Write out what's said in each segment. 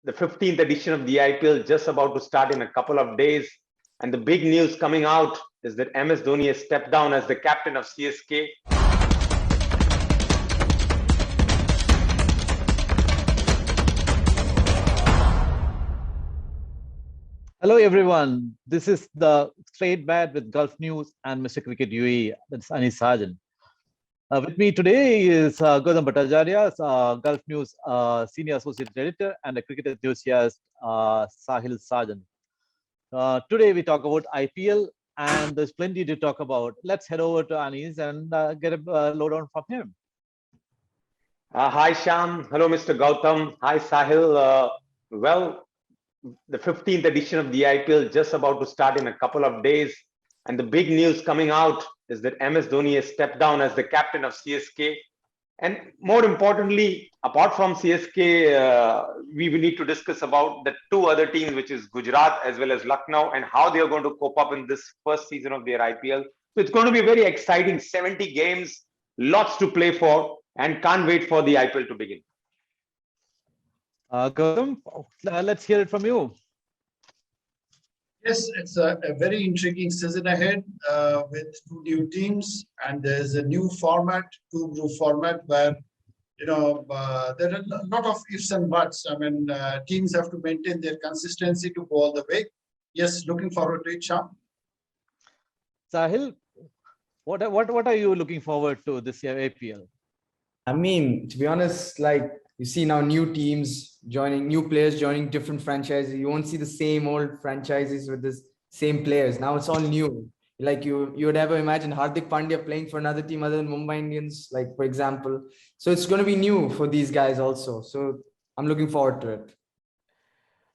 the 15th edition of the IPL just about to start in a couple of days. And the big news coming out is that MS Dhoni has stepped down as the captain of CSK. Hello, everyone. This is the Straight Bat with Gulf News and Mr. Cricket UAE. That's Anis Sarjan. With me today is Gautam Bhattacharya, Gulf News Senior Associate Editor, and a cricket enthusiast, Sahil Sarjan. Today we talk about IPL, and there's plenty to talk about. Let's head over to Anis and get a lowdown from him. Hi, Sham. Hello, Mr. Gautam. Hi, Sahil. Well, the 15th edition of the IPL just about to start in a couple of days. And the big news coming out is that MS Dhoni has stepped down as the captain of CSK. And more importantly, apart from CSK, we will need to discuss about the two other teams, which is Gujarat as well as Lucknow, and how they are going to cope up in this first season of their IPL. So it's going to be very exciting, 70 games, lots to play for, and can't wait for the IPL to begin. Gautam, let's hear it from you. Yes, it's a very intriguing season ahead with two new teams, and there's a new format, two-group format, where there are a lot of ifs and buts. I mean, teams have to maintain their consistency to go all the way. Yes, looking forward to it, Sham. Sahil, what are you looking forward to this year APL? I mean, to be honest, like you see now new teams joining, new players joining different franchises. You won't see the same old franchises with the same players. Now it's all new. Like you would ever imagine Hardik Pandya playing for another team other than Mumbai Indians, like for example. So it's going to be new for these guys also. So I'm looking forward to it.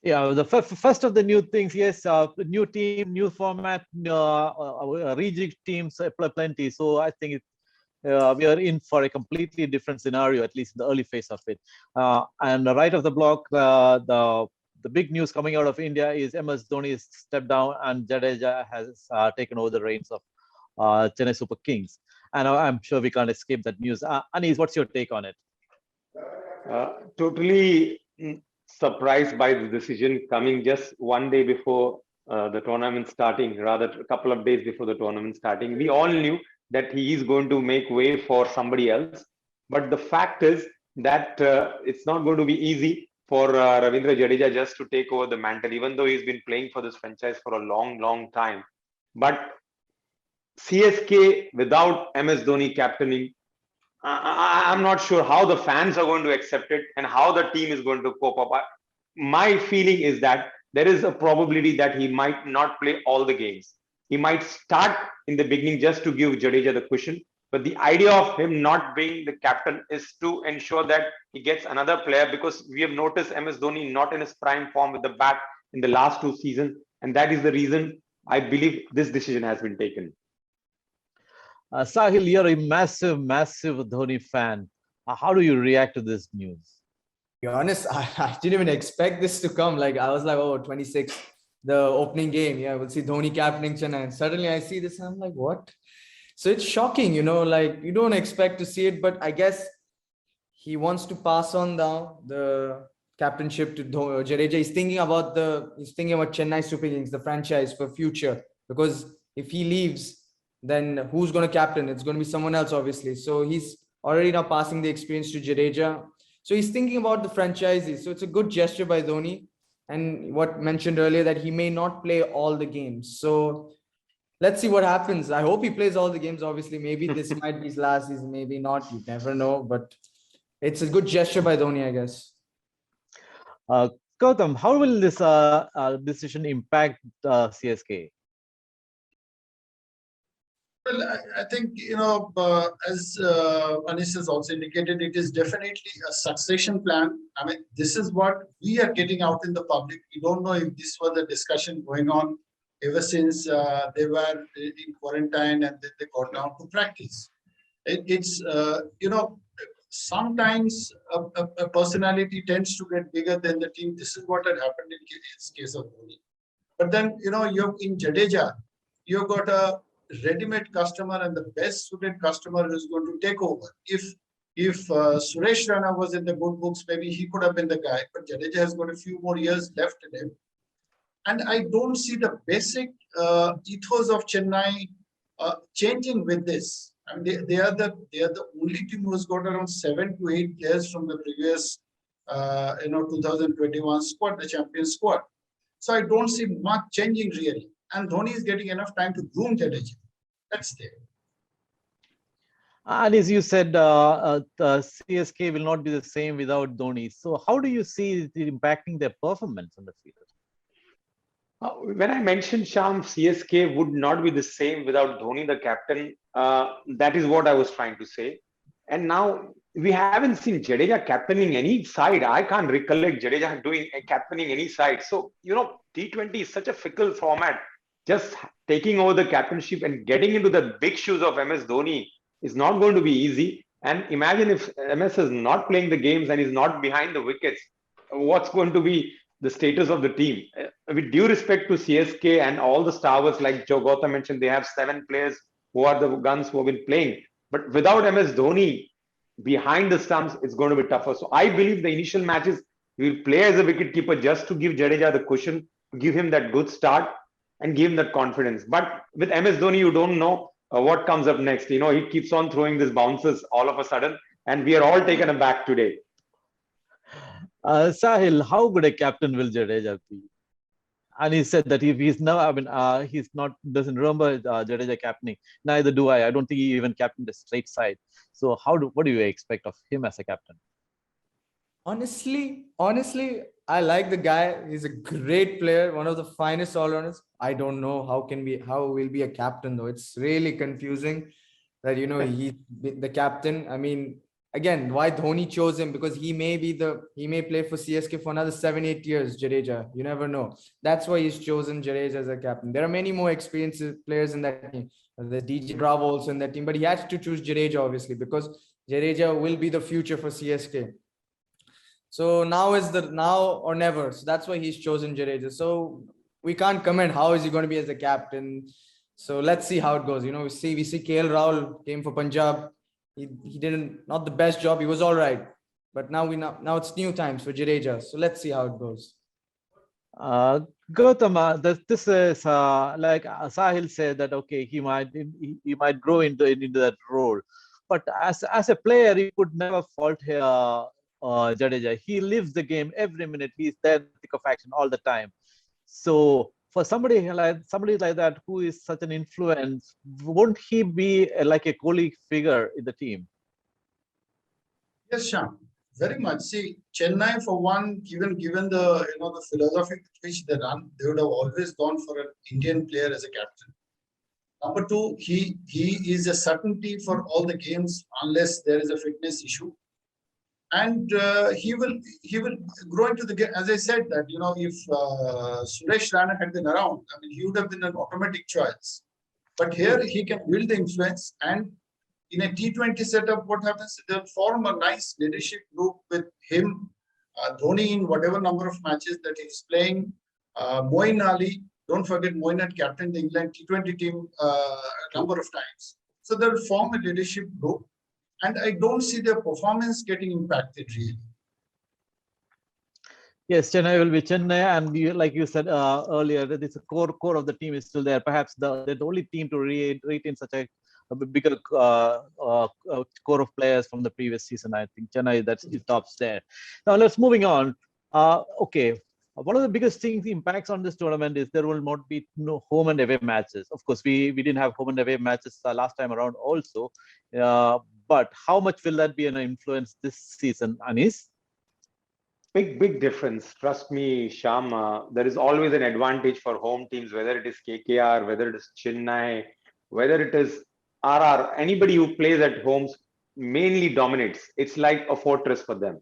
Yeah, the first of the new things, yes, new team, new format, rejigged teams, plenty. So I think we are in for a completely different scenario, at least in the early phase of it. And right off the block, the big news coming out of India is MS Dhoni has stepped down and Jadeja has taken over the reins of Chennai Super Kings. And I'm sure we can't escape that news. Anis, what's your take on it? Totally surprised by the decision coming just one day before the tournament starting, rather a couple of days before the tournament starting. We all knew that he is going to make way for somebody else. But the fact is that it's not going to be easy for Ravindra Jadeja just to take over the mantle, even though he's been playing for this franchise for a long, long time. But CSK without MS Dhoni captaining, I'm not sure how the fans are going to accept it and how the team is going to cope up. My feeling is that there is a probability that he might not play all the games. He might start in the beginning just to give Jadeja the cushion. But the idea of him not being the captain is to ensure that he gets another player, because we have noticed MS Dhoni not in his prime form with the bat in the last two seasons. And that is the reason I believe this decision has been taken. Sahil, you're a massive Dhoni fan. How do you react to this news? To be honest, I didn't even expect this to come. Like I was like, oh, 26, the opening game. Yeah, we'll see Dhoni captaining Chennai. And suddenly I see this and I'm like, what? So it's shocking, like you don't expect to see it, but I guess he wants to pass on now the captainship to Jadeja. He's thinking about Chennai Super Kings, the franchise for future, because if he leaves, then who's going to captain? It's going to be someone else, obviously. So he's already now passing the experience to Jadeja. So he's thinking about the franchises. So it's a good gesture by Dhoni. And what mentioned earlier that he may not play all the games. So let's see what happens. I hope he plays all the games. Obviously, maybe this might be his last season, maybe not. You never know. But it's a good gesture by Dhoni, I guess. Gautam, how will this decision impact CSK? Well, I think, as Anis has also indicated, it is definitely a succession plan. I mean, this is what we are getting out in the public. We don't know if this was a discussion going on ever since they were in quarantine and then they got down to practice. Sometimes a personality tends to get bigger than the team. This is what had happened in case of Dhoni. But then, you're in Jadeja, you've got a ready-made customer and the best suited customer who's going to take over if If Suresh Rana was in the good books, maybe he could have been the guy. But Jadeja has got a few more years left in him. And I don't see the basic ethos of Chennai changing with this. I mean, they are the only team who's got around 7 to 8 players from the previous 2021 squad, the champion squad. So I don't see much changing really. And Dhoni is getting enough time to groom Jadeja. That's there. And as you said, the CSK will not be the same without Dhoni. So how do you see it impacting their performance on the field? When I mentioned Sham, CSK would not be the same without Dhoni, the captain. That is what I was trying to say. And now we haven't seen Jadeja captaining any side. I can't recollect Jadeja doing captaining any side. So, T20 is such a fickle format. Just taking over the captainship and getting into the big shoes of MS Dhoni is not going to be easy. And imagine if MS is not playing the games and is not behind the wickets, what's going to be the status of the team? With due respect to CSK and all the stars, like Joe Gautam mentioned, they have 7 players who are the guns who have been playing. But without MS Dhoni behind the stumps, it's going to be tougher. So I believe the initial matches will play as a wicketkeeper just to give Jadeja the cushion, give him that good start, and give him that confidence. But with MS Dhoni, you don't know what comes up next. He keeps on throwing these bounces all of a sudden, and we are all taken aback today. Sahil, how good a captain will Jadeja be? And he said that if he's now, he's not, doesn't remember Jadeja captaining. Neither do I. I don't think he even captained the straight side. So what do you expect of him as a captain? Honestly, I like the guy. He's a great player, one of the finest all-rounders. I don't know how will be a captain though. It's really confusing that he's the captain. I mean, again, why Dhoni chose him? Because he may play for CSK for another 7-8 years. Jadeja, you never know. That's why he's chosen Jadeja as a captain. There are many more experienced players in that team. The DJ Bravo also in that team, but he has to choose Jadeja obviously because Jadeja will be the future for CSK. So now is the now or never. So that's why he's chosen Jadeja. So we can't comment how is he going to be as a captain. So let's see how it goes. We see KL Rahul came for Punjab. He didn't not the best job. He was all right, but now it's new times for Jadeja. So let's see how it goes. Gautam, this is like Sahil said that okay, he might grow into that role, but as a player, he could never fault Jadeja. He lives the game every minute. He's there in the thick of action all the time. So for somebody like that who is such an influence, won't he be like a colleague figure in the team? Yes, Sham, very much. See, Chennai for one, given the the philosophy with which they run, they would have always gone for an Indian player as a captain. Number two, he is a certainty for all the games unless there is a fitness issue. And he will grow into the game. As I said that, if Suresh Rana had been around, I mean, he would have been an automatic choice. But here he can build the influence. And in a T20 setup, what happens? They'll form a nice leadership group with him, Dhoni in whatever number of matches that he's playing, Moeen Ali. Don't forget, Moeen had captained the England T20 team a number of times. So they'll form a leadership group. And I don't see their performance getting impacted really. Yes, Chennai will be Chennai, and like you said earlier, that it's a core of the team is still there. Perhaps the only team to retain such a bigger core of players from the previous season. I think Chennai it tops there. Now let's moving on. Okay, one of the biggest things impacts on this tournament is there will not be no home and away matches. Of course, we didn't have home and away matches last time around also. But how much will that be an influence this season, Anis? Big difference. Trust me, Sham. There is always an advantage for home teams, whether it is KKR, whether it is Chennai, whether it is RR. Anybody who plays at homes mainly dominates. It's like a fortress for them.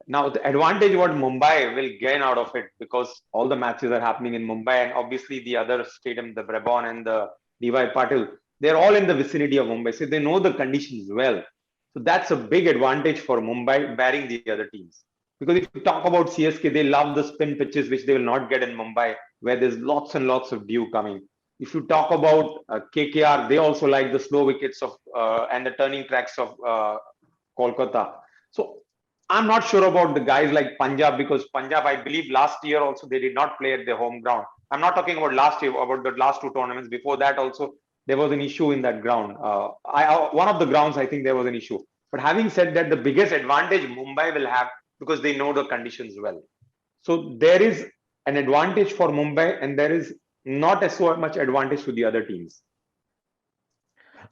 Now, the advantage what Mumbai will gain out of it, because all the matches are happening in Mumbai, and obviously the other stadium, the Breakout and the DY Patil, they're all in the vicinity of Mumbai, so they know the conditions well. So that's a big advantage for Mumbai, barring the other teams. Because if you talk about CSK, they love the spin pitches, which they will not get in Mumbai, where there's lots and lots of dew coming. If you talk about KKR, they also like the slow wickets of and the turning tracks of Kolkata. So I'm not sure about the guys like Punjab, because Punjab, I believe last year also they did not play at their home ground. I'm not talking about last year, about the last two tournaments. Before that also, there was an issue in that ground. One of the grounds, I think there was an issue. But having said that, the biggest advantage Mumbai will have, because they know the conditions well. So there is an advantage for Mumbai, and there is not as so much advantage to the other teams.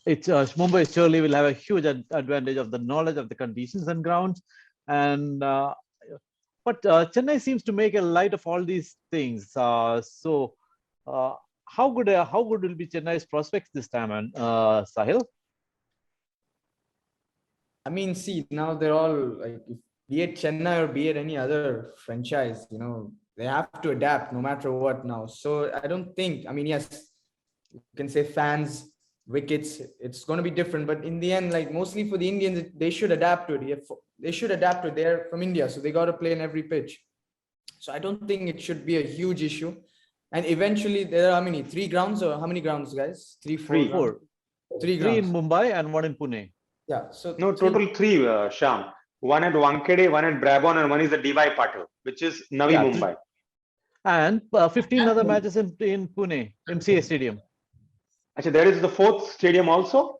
It's Mumbai surely will have a huge advantage of the knowledge of the conditions and grounds, and but Chennai seems to make a light of all these things. So how good will be Chennai's prospects this time, and Sahil? I mean, see, now they're all like, be it Chennai or be it any other franchise, they have to adapt no matter what now. So I don't think, I mean, yes, you can say fans, wickets, it's going to be different. But in the end, like mostly for the Indians, they should adapt to it. They should adapt to it. They're from India, so they got to play in every pitch. So I don't think it should be a huge issue. And eventually, there are how many? 3 grounds, or how many grounds, guys? Three, four. Three. Grounds? Three Three in grounds. Mumbai and one in Pune. Yeah. So No, total three, Sham. One at Wankhede, one at Brabon, and one is the DY Patil, which is Navi Mumbai. And 15 other matches in Pune, MCA Stadium. Actually, there is the fourth stadium also.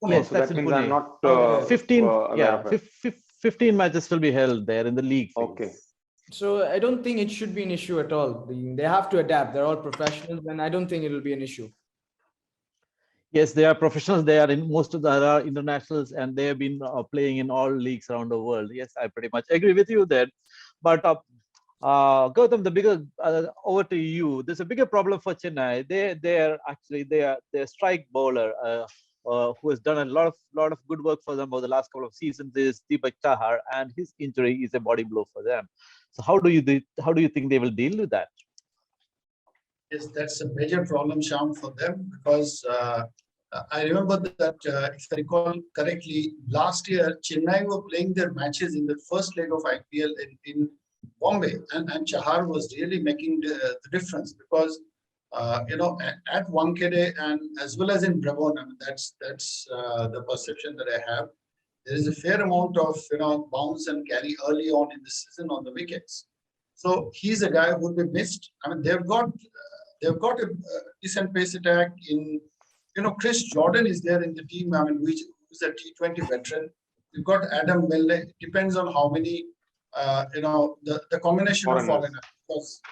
Yes, so that's that in means Pune. I'm not 15. 15 matches will be held there in the league phase. Okay. So I don't think it should be an issue at all. They have to adapt. They're all professionals, and I don't think it will be an issue. Yes, they are professionals. They are in most of the other internationals, and they have been playing in all leagues around the world. Yes, I pretty much agree with you there. But Gautam, the bigger over to you. There's a bigger problem for Chennai. Their strike bowler, who has done a lot of good work for them over the last couple of seasons, is Deepak Chahar, and his injury is a body blow for them. So how do you think they will deal with that? Yes, that's a major problem, Sham, for them, because I remember that, if I recall correctly, last year, Chennai were playing their matches in the first leg of IPL in Bombay, and Chahar was really making the difference, because, at Wankhede and as well as in Brabon, I mean, that's the perception that I have. There is a fair amount of, bounce and carry early on in the season on the wickets. So he's a guy who would be missed. I mean, they've got a decent pace attack in, Chris Jordan is there in the team. I mean, who's a T20 veteran. You've got Adam Milne. It depends on how many, the combination of foreigners. Because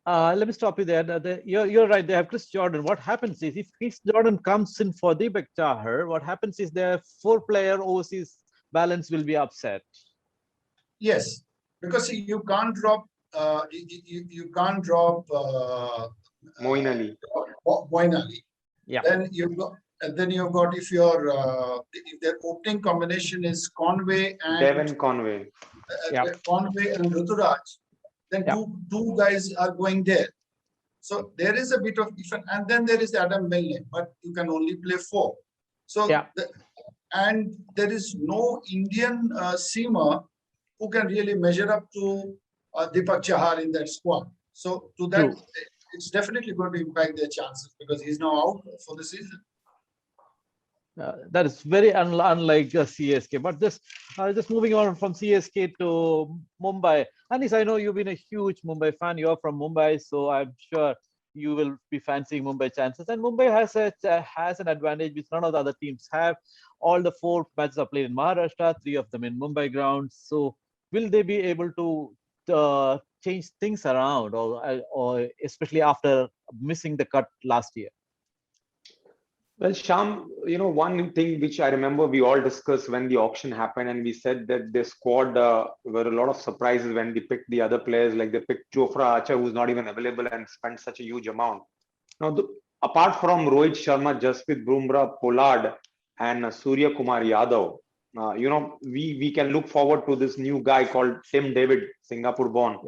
let me stop you there. You're right. They have Chris Jordan. What happens is, if Chris Jordan comes in for Deepak Chahar, what happens is their 4-player overseas balance will be upset. Yes, because you can't drop. You can't drop Moeen Ali. Yeah. Then you've got if their opening combination is Conway and Devon Conway. Conway and Ruturaj, then two guys are going there. So there is a bit of different, and then there is Adam Milne, but you can only play 4. So and there is no Indian seamer who can really measure up to Deepak Chahar in that squad. So to that, it's definitely going to impact their chances, because he's now out for the season. That is very unlike CSK. But just moving on from CSK to Mumbai. Anis, I know you've been a huge Mumbai fan. You're from Mumbai, so I'm sure you will be fancying Mumbai chances. And Mumbai has an advantage which none of the other teams have. All the 4 matches are played in Maharashtra, 3 of them in Mumbai grounds. So will they be able to change things around, or especially after missing the cut last year? Well, Sham, one thing which I remember we all discussed when the auction happened, and we said that the squad were a lot of surprises when they picked the other players, like they picked Jofra Archer, who's not even available, and spent such a huge amount. Now, apart from Rohit Sharma, Jasprit Bumrah, Pollard, and Surya Kumar Yadav, we can look forward to this new guy called Tim David, Singapore born,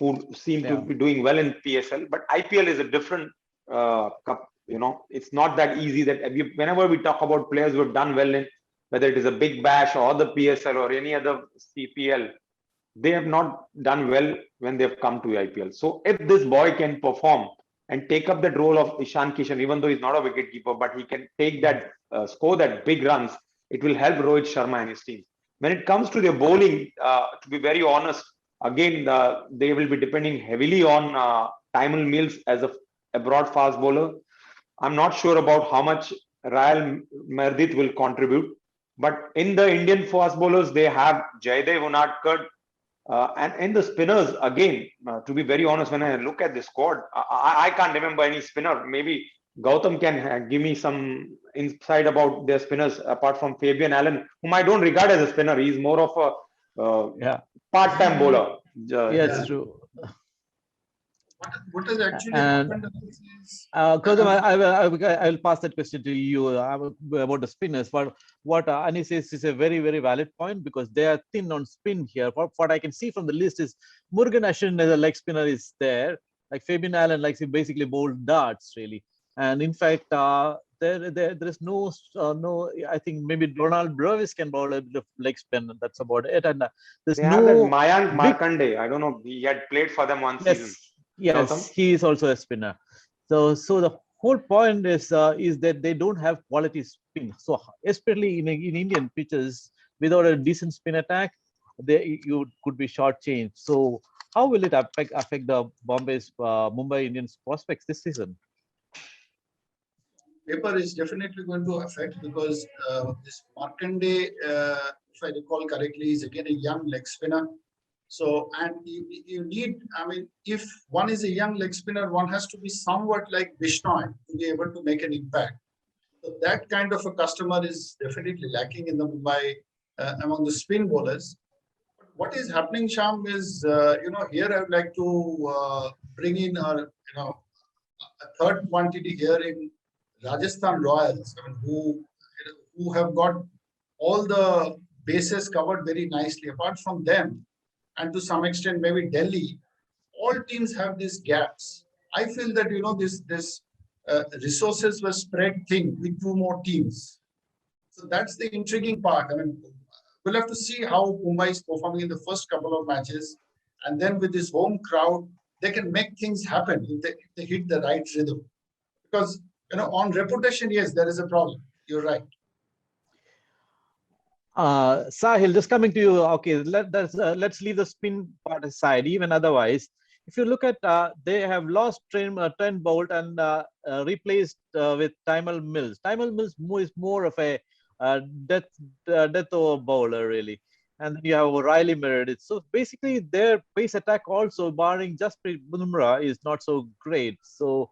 who seemed to be doing well in PSL. But IPL is a different cup. It's not that easy that whenever we talk about players who have done well in, whether it is a Big Bash or the PSL or any other CPL, they have not done well when they've come to IPL. So if this boy can perform and take up that role of Ishan Kishan, even though he's not a wicketkeeper, but he can take that, score that big runs, it will help Rohit Sharma and his team. When it comes to their bowling, to be very honest, again, they will be depending heavily on Taimul Mills as a broad fast bowler. I'm not sure about how much Rael Merdit will contribute. But in the Indian fast bowlers, they have Jadeja, Unadkat, and in the spinners, again, to be very honest, when I look at the squad, I can't remember any spinner. Maybe Gautam can give me some insight about their spinners apart from Fabian Allen, whom I don't regard as a spinner. He's more of a Yeah. part-time bowler. Yes, Yeah. true. What has actually And happened is, Gautam, I will pass that question to you about the spinners. But what Anis says is a very, very valid point because they are thin on spin here. What I can see from the list is Murugan Ashwin as a leg spinner is there. Like Fabian Allen likes to basically bowl darts, really. And in fact, there is no. I think maybe Donald Bravis can bowl a bit of leg spin. And that's about it. And there's They have that no Mayank big. Markande. I don't know. He had played for them one season. Yes, he is also a spinner. So the whole point is that they don't have quality spin. So especially in Indian pitches, without a decent spin attack, you could be shortchanged. So how will it affect the Mumbai Indians prospects this season? paper is definitely going to affect because this Markande, if I recall correctly, is again a young leg spinner. So, and you need, I mean, if one is a young leg spinner, one has to be somewhat like Bishnoi to be able to make an impact. So that kind of a customer is definitely lacking in the Mumbai among the spin bowlers. What is happening, Sham, is, here I would like to bring in a third quantity here in Rajasthan Royals, I mean, who have got all the bases covered very nicely. Apart from them, and to some extent maybe Delhi, all teams have these gaps. I feel that this resources were spread thin with two more teams. So that's the intriguing part. I mean, we'll have to see how Mumbai is performing in the first couple of matches, and then with this home crowd, they can make things happen if they hit the right rhythm. Because on reputation, yes, there is a problem. You're right. Sahil, just coming to you. Okay, let's leave the spin part aside. Even otherwise, if you look at, they have lost Trent Bolt and replaced with Taimul Mills. Taimul Mills is more of a death over bowler, really. And then you have Riley Meredith. So basically, their pace attack also, barring Jasprit Bumrah, is not so great. So,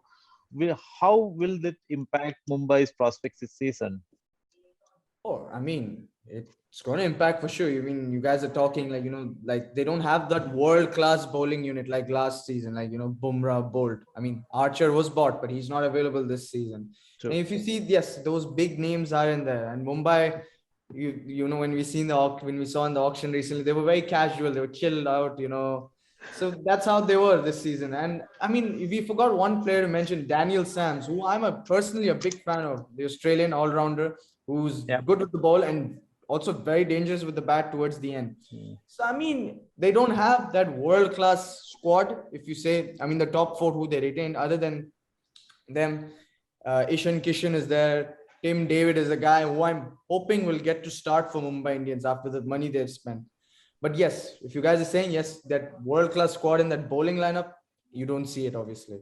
how will that impact Mumbai's prospects this season? Oh, I mean, it's going to impact for sure. I mean, you guys are talking like, like they don't have that world-class bowling unit like last season, like, Bumrah, Bolt. I mean, Archer was bought, but he's not available this season. True. And if you see, yes, those big names are in there. And Mumbai, when we saw in the auction recently, they were very casual. They were chilled out, So that's how they were this season. And I mean, we forgot one player to mention, Daniel Sams, who I'm personally a big fan of, the Australian all-rounder who's good with the ball and also very dangerous with the bat towards the end. So, I mean, they don't have that world-class squad, if you say, I mean, the top four who they retained, other than them, Ishan Kishan is there. Tim David is a guy who I'm hoping will get to start for Mumbai Indians after the money they've spent. But yes, if you guys are saying yes, that world-class squad in that bowling lineup, you don't see it, obviously.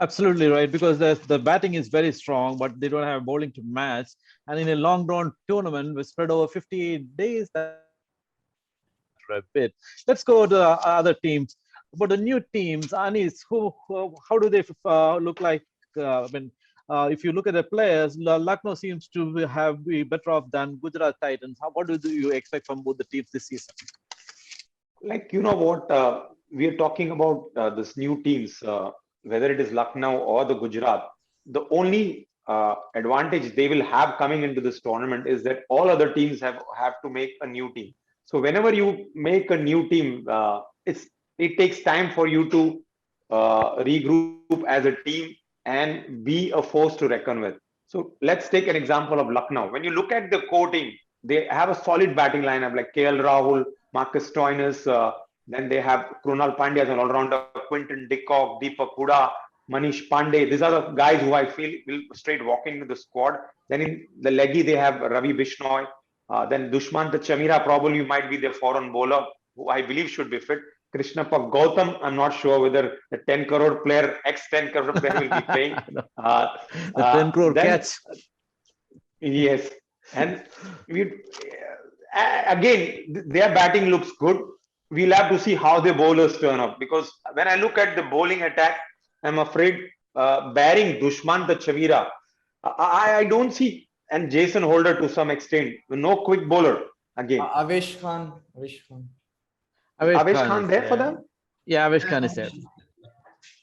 Absolutely right, because the batting is very strong, but they don't have bowling to match. And in a long-drawn tournament, we spread over 58 days, that's a bit. Let's go to other teams. About the new teams, Anis, how do they look like? If you look at the players, Lucknow seems to be better off than Gujarat Titans. What do you expect from both the teams this season? Like, what we are talking about this new teams, whether it is Lucknow or the Gujarat, the only advantage they will have coming into this tournament is that all other teams have to make a new team. So whenever you make a new team, it takes time for you to regroup as a team and be a force to reckon with. So let's take an example of Lucknow. When you look at the core team, they have a solid batting lineup like KL Rahul, Marcus Stoinis, then they have Krunal Pandya as an all-rounder, Quinton de Kock, Deepak Huda, Manish Pandey. These are the guys who I feel will straight walk into the squad. Then in the leggy, they have Ravi Bishnoi. Then Dushmant Chamira probably might be their foreign bowler, who I believe should be fit. Krishnappa Gautam, I'm not sure whether the 10 crore player, ex 10 crore player will be playing. The 10 crore Then, catch. yes. And we, again, their batting looks good. We'll have to see how the bowlers turn up, because when I look at the bowling attack, I'm afraid, barring Dushman the Chavira, I don't see, and Jason Holder to some extent, no quick bowler again. Avesh Khan. Avesh Khan. Avesh Avesh Khan Khan is there for there. them? Yeah, Avesh Khan is there.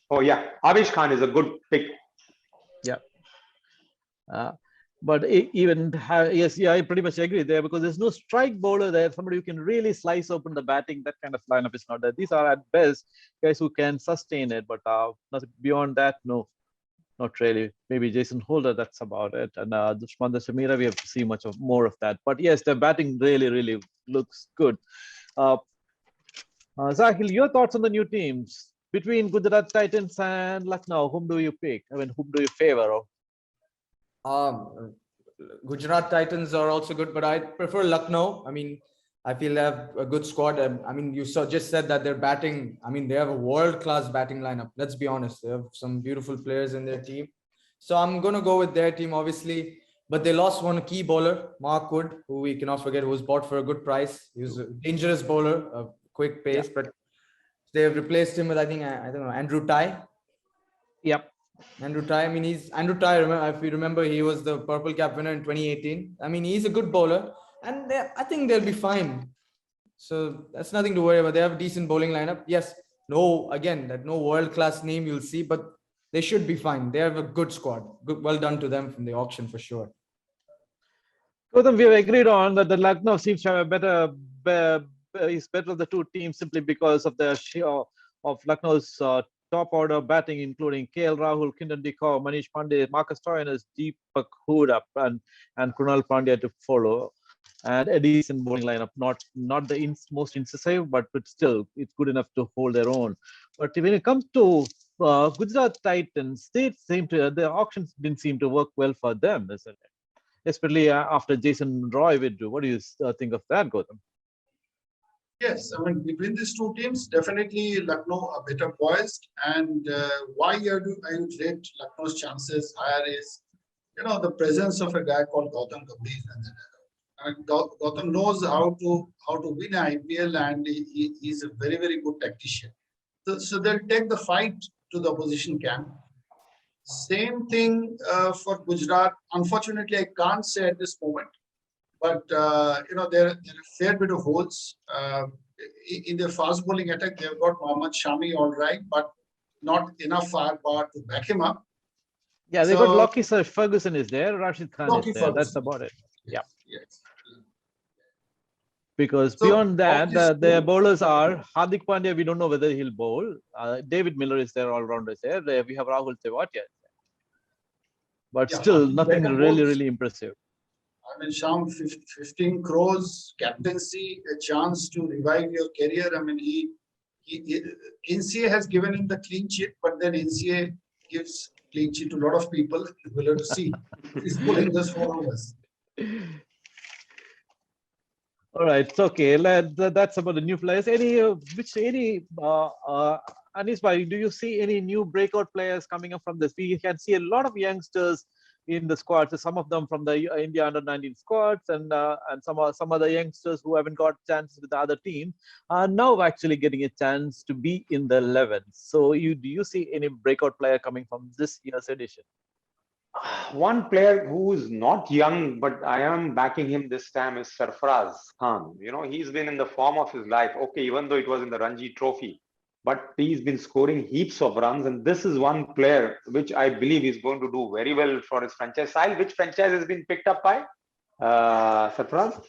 Oh yeah, Avesh Khan is a good pick. Yeah. But even yes, yeah, I pretty much agree there, because there's no strike bowler there, somebody who can really slice open the batting. That kind of lineup is not there. These are at best guys who can sustain it, but beyond that, no, not really. Maybe Jason Holder, that's about it. And Dushman Shamira, we have to see more of that. But yes, the batting really looks good. Zahil, your thoughts on the new teams between Gujarat Titans and Lucknow? Whom do you pick? I mean, whom do you favor? Gujarat Titans are also good, but I prefer Lucknow. I mean, I feel they have a good squad. I mean, you just said that they're batting. I mean, they have a world-class batting lineup. Let's be honest. They have some beautiful players in their team. So I'm going to go with their team, obviously. But they lost one key bowler, Mark Wood, who we cannot forget, who was bought for a good price. He was a dangerous bowler, a quick pace, but they have replaced him with, I think, I don't know, Andrew Ty. Yep. Andrew Ty. I mean, Andrew Ty. If you remember, he was the Purple Cap winner in 2018. I mean, he's a good bowler, and I think they'll be fine. So that's nothing to worry about. They have a decent bowling lineup. Yes, no world-class name you'll see, but they should be fine. They have a good squad. Good, well done to them from the auction for sure. Gautam, we have agreed on that the Lucknow seems to have is better of the two teams simply because of the share of Lucknow's top order batting, including KL Rahul, Kindan de Kock, Manish Pandey, Marcus Stoinis, Deepak Hooda, and Krunal Pandya to follow, and a decent bowling lineup. Not the most incisive, but still it's good enough to hold their own. But when it comes to Gujarat Titans, the auctions didn't seem to work well for them, isn't it? Especially after Jason Roy withdrew. What do you think of that, Gautam? Yes, I mean, between these two teams, definitely Lucknow are better poised. And why I would rate Lucknow's chances higher is, the presence of a guy called Gautam Gambhir. And Gautam knows how to win an IPL, and he's a very good tactician. So they'll take the fight to the opposition camp. Same thing for Gujarat. Unfortunately, I can't say at this moment. But there are a fair bit of holes in their fast bowling attack. They've got Mohammad Shami all right, but not enough firepower to back him up. Yeah, they got Lockie Ferguson is there, Rashid Khan is there. That's about it. Yes, yes. Because beyond that, their bowlers are Hardik Pandya. We don't know whether he'll bowl. David Miller is there, all rounders there. We have Rahul Tewatia, but still nothing really impressive. I mean, Sham, 15 crores, captaincy, a chance to revive your career. I mean, NCA has given him the clean sheet, but then NCA gives clean sheet to a lot of people. We'll have to see. He's pulling this for us. All right, okay. That's about the new players. Anis Bhai, do you see any new breakout players coming up from this? We can see a lot of youngsters in the squads, some of them from the India under-19 squads, and some other youngsters who haven't got chances with the other team are now actually getting a chance to be in the 11. So, do you see any breakout player coming from this year's edition? One player who is not young, but I am backing him this time is Sarfaraz Khan. He's been in the form of his life. Okay, even though it was in the Ranji Trophy, but he's been scoring heaps of runs. And this is one player which I believe is going to do very well for his franchise. Sahil, which franchise has been picked up by Sarfaraz?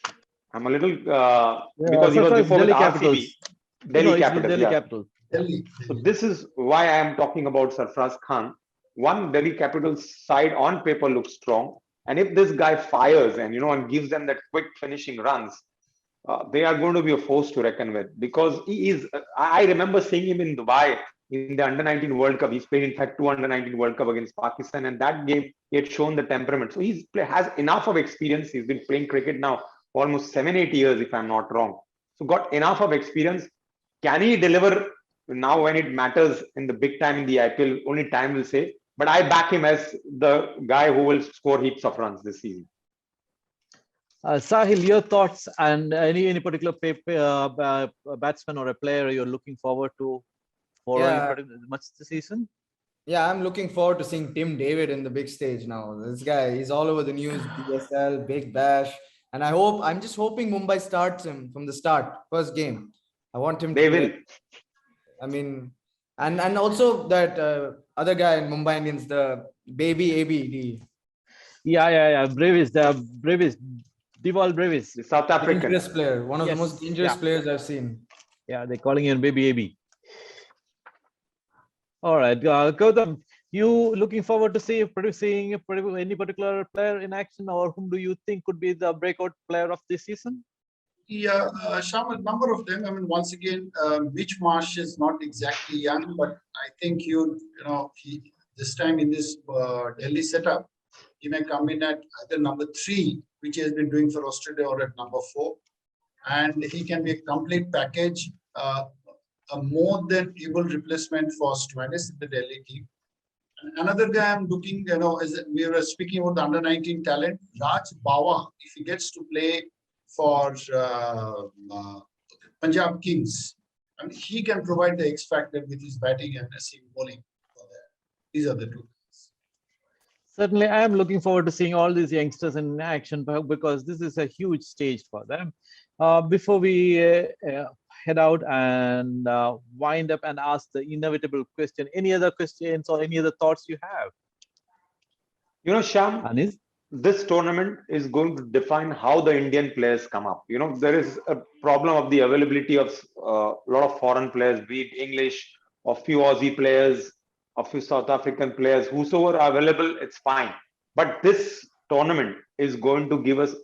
I'm a little because he was before Delhi with Capitals. RCB. Delhi Capitals. Delhi Capitals. So this is why I am talking about Sarfaraz Khan. One, Delhi Capitals side on paper looks strong, and if this guy fires and gives them that quick finishing runs, they are going to be a force to reckon with, because he is. I remember seeing him in Dubai in the under-19 World Cup. He's played, in fact, two under-19 World Cup against Pakistan, and that game he had shown the temperament. So has enough of experience. He's been playing cricket now for almost 7-8 years, if I'm not wrong. So got enough of experience. Can he deliver now when it matters in the big time in the IPL? Only time will say. But I back him as the guy who will score heaps of runs this season. Sahil, your thoughts and any particular batsman or a player you're looking forward to for Yeah. much this season? Yeah, I'm looking forward to seeing Tim David in the big stage now. This guy, he's all over the news, BSL, Big Bash. And I'm just hoping Mumbai starts him from the start, first game. I want him They to will. play. I mean, and also that other guy in Mumbai Indians, the baby ABD. Yeah. Brevis, Deval Brevis. The South African. Dangerous player, one of the Yes, most dangerous yeah. players I've seen. Yeah, they're calling him baby AB. All right, Gautam, you looking forward to seeing any particular player in action, or whom do you think could be the breakout player of this season? Yeah, Sham, a number of them. I mean, once again, Mitch Marsh is not exactly young, but I think this time in this Delhi setup, he may come in at either number 3, which he has been doing for Australia, or at number 4, and he can be a complete package, a more than able replacement for Stoinis in the Delhi team. Another guy I'm looking, as we were speaking about the under-19 talent, Raj Bawa, if he gets to play for Punjab Kings, I mean, he can provide the X factor with his batting and seam bowling. These are the two. Certainly, I am looking forward to seeing all these youngsters in action because this is a huge stage for them. Before we head out and wind up and ask the inevitable question, any other questions or any other thoughts you have? Shyam, Anis? this tournament is going to define how the Indian players come up. There is a problem of the availability of a lot of foreign players, be it English, or few Aussie players, a few South African players, whosoever are available, it's fine. But this tournament is going to give us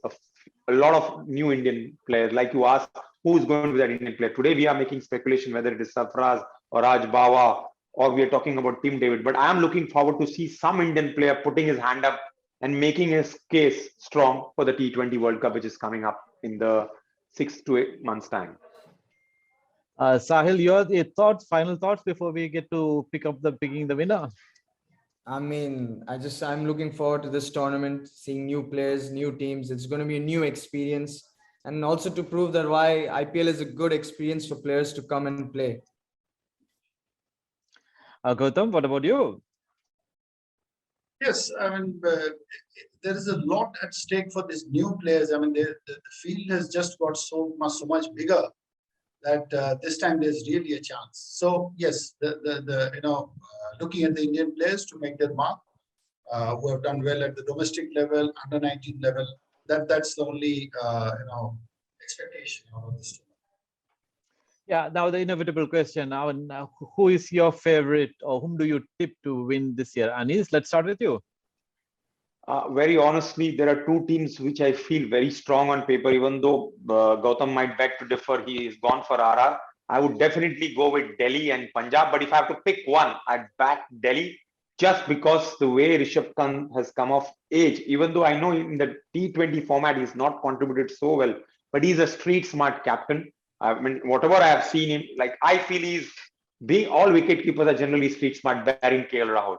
a lot of new Indian players. Like you asked, who is going to be that Indian player? Today we are making speculation whether it is Sarfaraz or Raj Bawa, or we are talking about Tim David. But I am looking forward to see some Indian player putting his hand up and making his case strong for the T20 World Cup, which is coming up in the 6 to 8 months' time. Sahil, your final thoughts before we get to picking the winner? I mean, I'm looking forward to this tournament, seeing new players, new teams. It's going to be a new experience, and also to prove that why IPL is a good experience for players to come and play. Gautam, what about you? Yes, I mean, there is a lot at stake for these new players. I mean, the field has just got so much bigger that this time there's really a chance. So yes, looking at the Indian players to make their mark, who have done well at the domestic level, under-19 level, that's the only expectation of this tournament. Yeah, now the inevitable question. Now, who is your favorite, or whom do you tip to win this year? Anis, let's start with you. Very honestly, there are two teams which I feel very strong on paper, even though Gautam might beg to differ. He is gone for RR. I would definitely go with Delhi and Punjab. But if I have to pick one, I'd back Delhi just because the way Rishabh Pant has come of age, even though I know in the T20 format he's not contributed so well, but he's a street smart captain. I mean, whatever I have seen him, I feel he's being all wicket keepers are generally street smart, barring KL Rahul.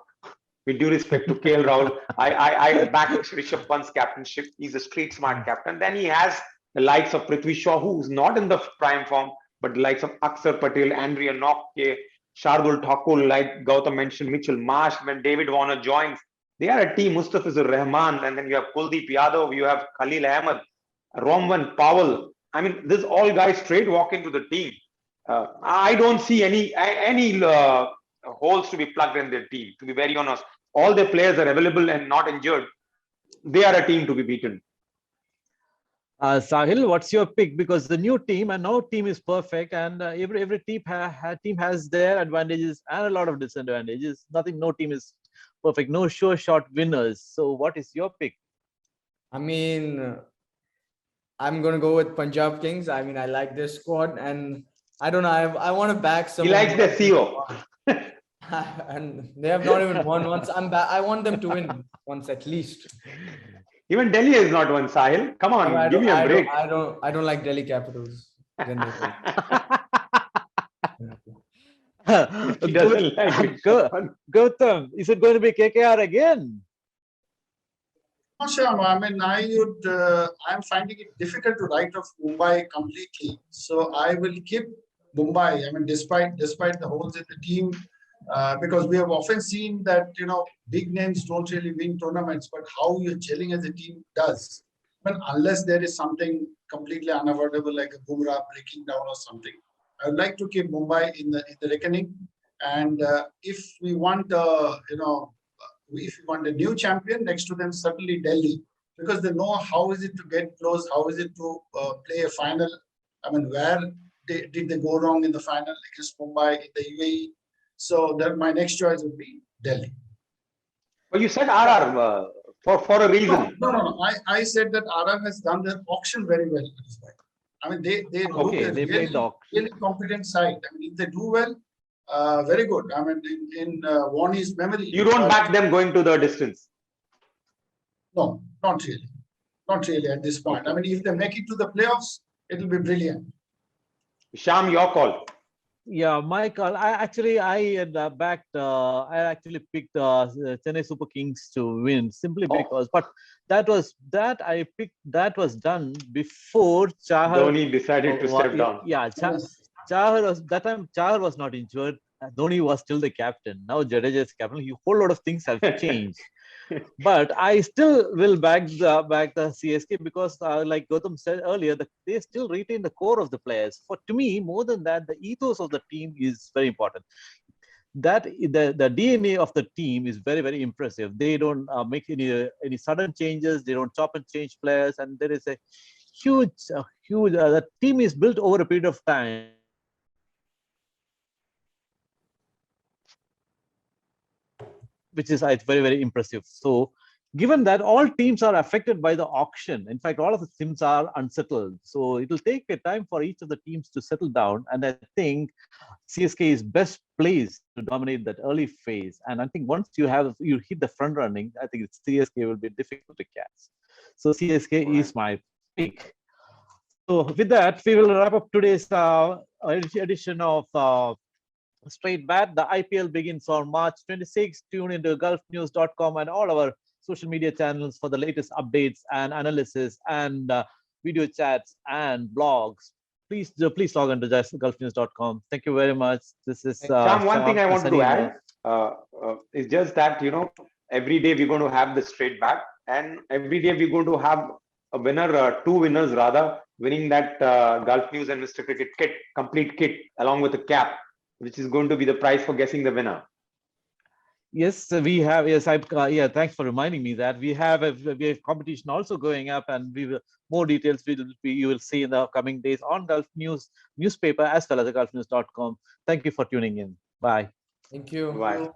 With due respect to KL Rahul, I back Rishabh Pant's captainship. He's a street smart captain. Then he has the likes of Prithvi Shaw, who's not in the prime form, but the likes of Akshar Patel, Andrea Nokke, Shardul Thakur, like Gautam mentioned, Mitchell Marsh, when David Warner joins. They are a team, Mustafizur Rahman, and then you have Kuldeep Yadav, you have Khalil Ahmed, Romwan Powell. I mean, this all guys straight walk into the team. I don't see any holes to be plugged in their team, to be very honest. All their players are available and not injured. They are a team to be beaten. Sahil, what's your pick? Because the new team, and no team is perfect, and every team has their advantages and a lot of disadvantages. No team is perfect. No sure shot winners. So, what is your pick? I mean, I'm going to go with Punjab Kings. I mean, I like this squad, and I don't know. I want to back He someone. likes who the hasn't CEO. won. And they have not even won once. I want them to win once at least. Even Delhi is not one, Sahil. Come No, on, give me a break. I don't like Delhi Capitals generally. He doesn't like it. Gautam, is it going to be KKR again? No, Shyam, I mean, I'm finding it difficult to write off Mumbai completely. So I will keep Mumbai. I mean, despite the holes in the team, because we have often seen that big names don't really win tournaments, but how you're gelling as a team does. I mean, unless there is something completely unavoidable like a Bumrah breaking down or something, I would like to keep Mumbai in the reckoning. And if we want, if you want a new champion next to them, certainly Delhi, because they know how is it to get close, how is it to play a final. I mean, where did they go wrong in the final against Mumbai in the UAE? So that my next choice would be Delhi. But you said RR for a reason. No. I said that RR has done their auction very well. I mean, they Okay, look a they played the auction. really competent side. I mean, if they do well, very good. I mean, in Warney's memory. You don't back them going to the distance. No, not really. Not really at this point. I mean, if they make it to the playoffs, it will be brilliant. Sham, your call. Yeah, my call. I had backed. I actually picked Chennai Super Kings to win simply Oh. because. But that was done before Chahar. Dhoni decided to step down. Yeah, Chahar was that time. Chahar was not injured. Dhoni was still the captain. Now Jadeja is captain. A whole lot of things have changed. But I still will back the CSK because, like Gautam said earlier, they still retain the core of the players. For to me, more than that, the ethos of the team is very important. That the DNA of the team is very, very impressive. They don't make any sudden changes. They don't chop and change players, and there is a huge. The team is built over a period of time. Which is very, very impressive. So given that all teams are affected by the auction, in fact, all of the teams are unsettled. So it will take a time for each of the teams to settle down. And I think CSK is best placed to dominate that early phase. And I think once you hit the front running, I think CSK will be difficult to catch. So CSK is my pick. So with that, we will wrap up today's edition of Straight Bat. The IPL begins on March 26. Tune into gulfnews.com and all our social media channels for the latest updates and analysis and video chats and blogs. Please log on to gulfnews.com. Thank you very much. This is Sham, one thing I wanted to add here. is just that, every day we're going to have the straight back, and every day we're going to have a winner, two winners rather, winning that Gulf News and Mr. Cricket kit, complete kit, along with a cap, which is going to be the prize for guessing the winner. Yes, we have. Yes, yeah. Thanks for reminding me that we have competition also going up, and more details you will see in the coming days on Gulf News newspaper as well as the gulfnews.com. Thank you for tuning in. Bye. Thank you. Bye.